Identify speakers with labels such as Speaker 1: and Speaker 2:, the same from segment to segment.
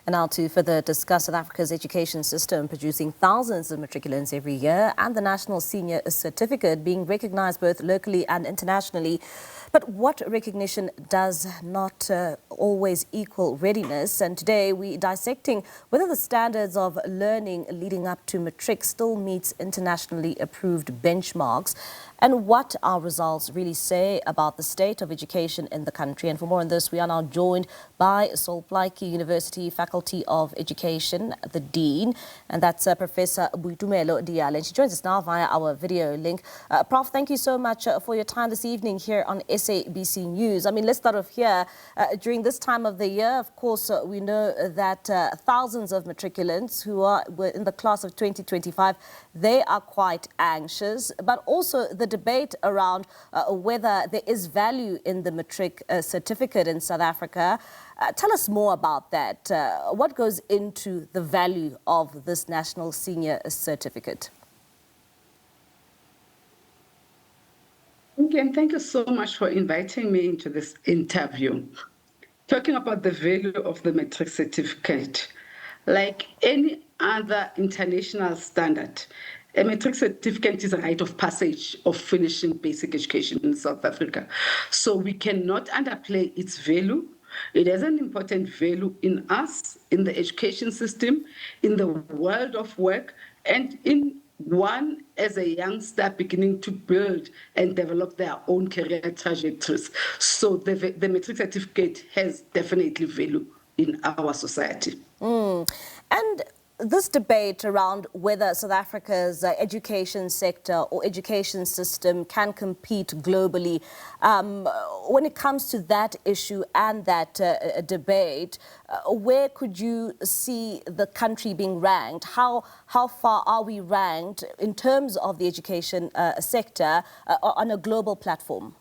Speaker 1: And now to further discuss South Africa's education system producing thousands of matriculants every year and the National Senior Certificate being recognized both locally and internationally. But what recognition does not always equal readiness? And today we're dissecting whether the standards of learning leading up to Matric still meets internationally approved benchmarks and what our results really say about the state of education in the country. And for more on this, we are now joined by Plaatjie University Faculty of Education, the Dean, and that's Professor Boitumelo Diale. And she joins us now via our video link. Prof, thank you so much for your time this evening here on SABC News. I mean, let's start off here. During this time of the year, of course, we know that thousands of matriculants who were in the class of 2025, they are quite anxious, but also the debate around whether there is value in the Matric certificate in South Africa. Tell us more about that. What goes into the value of this National Senior Certificate?
Speaker 2: Okay, and thank you so much for inviting me into this interview. Talking about the value of the Matric certificate, like any other international standard, a Matric certificate is a rite of passage of finishing basic education in South Africa. So we cannot underplay its value. It has an important value in us, in the education system, in the world of work, and in one as a youngster beginning to build and develop their own career trajectories. So the Matric certificate has definitely value in our society.
Speaker 1: And this debate around whether South Africa's education sector or education system can compete globally, when it comes to that issue and that debate, where could you see the country being ranked? How far are we ranked in terms of the education sector on a global platform?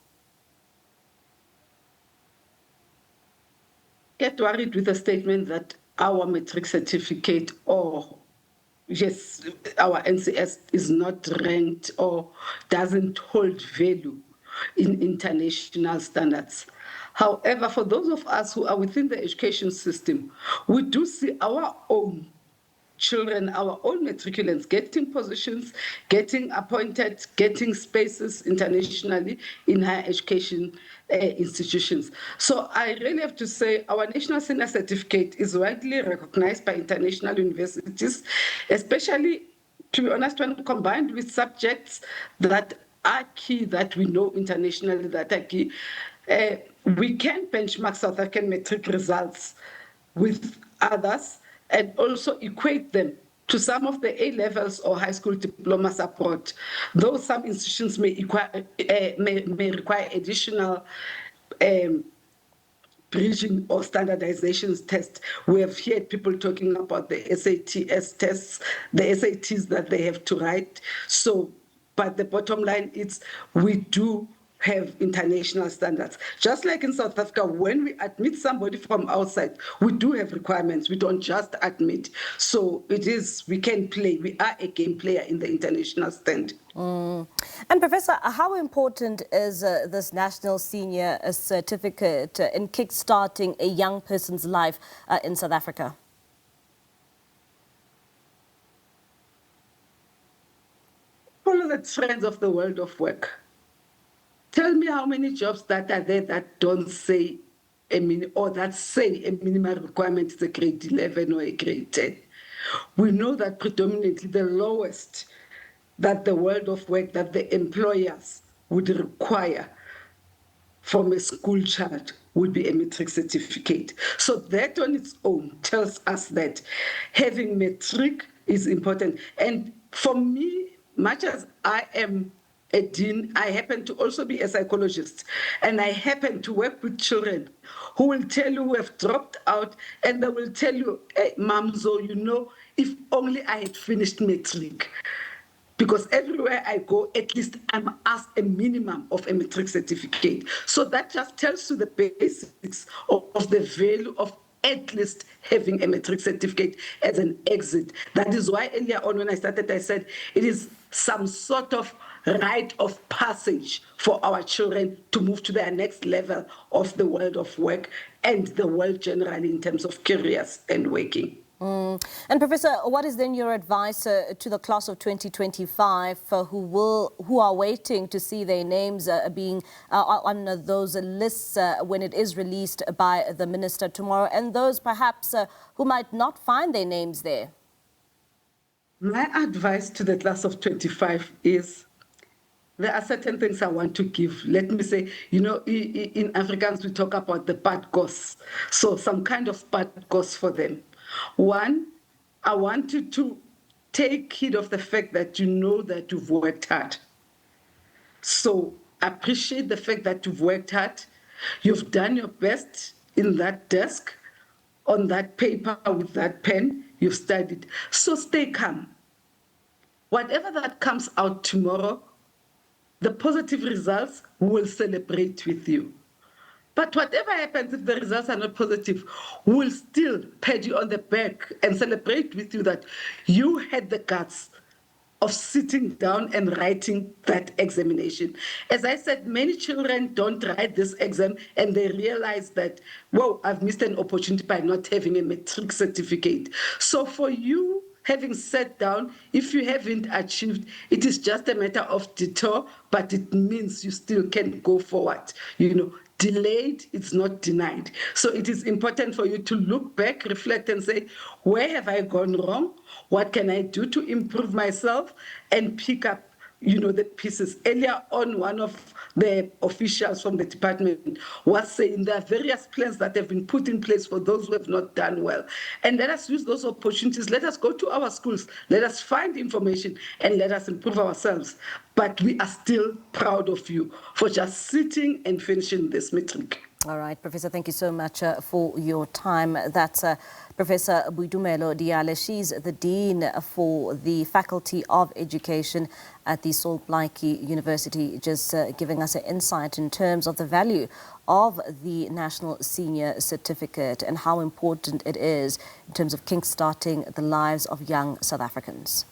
Speaker 2: Get worried with the statement that our Matric certificate or yes, our NCS is not ranked or doesn't hold value in international standards. However, for those of us who are within the education system, we do see our own children, our own matriculants getting positions, getting appointed, getting spaces internationally in higher education institutions. So I really have to say our National Senior Certificate is widely recognized by international universities, especially, to be honest, when combined with subjects that are key, that we know internationally that are key. We can benchmark South African Matric results with others and also equate them to some of the A-levels or high school diplomas abroad, though some institutions may require additional bridging or standardization tests. We have heard people talking about the SATs tests, the SATs that they have to write. So, but the bottom line is we do have international standards. Just like in South Africa, when we admit somebody from outside, we do have requirements. We don't just admit. So it is, we can play. We are a game player in the international stand.
Speaker 1: And Professor, how important is this National Senior Certificate in kickstarting a young person's life in South Africa?
Speaker 2: Follow the trends of the world of work. Tell me how many jobs that are there that don't say or that say a minimal requirement is a grade 11 or a grade 10. We know that predominantly the lowest that the world of work, that the employers would require from a school child would be a Matric certificate. So that on its own tells us that having Matric is important. And for me, much as I am a dean, I happen to also be a psychologist, and I happen to work with children who will tell you who have dropped out, and they will tell you, hey, Mamzo, you know, if only I had finished Matric. Because everywhere I go, at least I'm asked a minimum of a Matric certificate. So that just tells you the basics of the value of at least having a Matric certificate as an exit. That is why earlier on when I started, I said it is some sort of rite of passage for our children to move to their next level of the world of work and the world generally in terms of careers and working.
Speaker 1: And Professor, what is then your advice to the class of 2025 who are waiting to see their names being on those lists when it is released by the minister tomorrow, and those perhaps who might not find their names there?
Speaker 2: My advice to the class of 25 is there are certain things I want to give. Let me say, in Afrikaans, we talk about the bad goss. So some kind of bad goss for them. One, I want you to take heed of the fact that you know that you've worked hard. So appreciate the fact that you've worked hard. You've done your best in that desk, on that paper, with that pen. You've studied. So stay calm. Whatever that comes out tomorrow, the positive results will celebrate with you. But whatever happens, if the results are not positive, we'll still pat you on the back and celebrate with you that you had the guts of sitting down and writing that examination. As I said, many children don't write this exam and they realize that, whoa, I've missed an opportunity by not having a matric certificate. So for you, having sat down, if you haven't achieved, it is just a matter of detour, but it means you still can go forward. Delayed, it's not denied. So it is important for you to look back, reflect, and say, where have I gone wrong? What can I do to improve myself? And pick up, the pieces. Earlier on, one of the officials from the department was saying there are various plans that have been put in place for those who have not done well. And let us use those opportunities. Let us go to our schools. Let us find information and let us improve ourselves. But we are still proud of you for just sitting and finishing this matric.
Speaker 1: All right, Professor, thank you so much for your time. That's Professor Boitumelo Diale. She's the Dean for the Faculty of Education at the Plaatjie University, just giving us an insight in terms of the value of the National Senior Certificate and how important it is in terms of kickstarting the lives of young South Africans.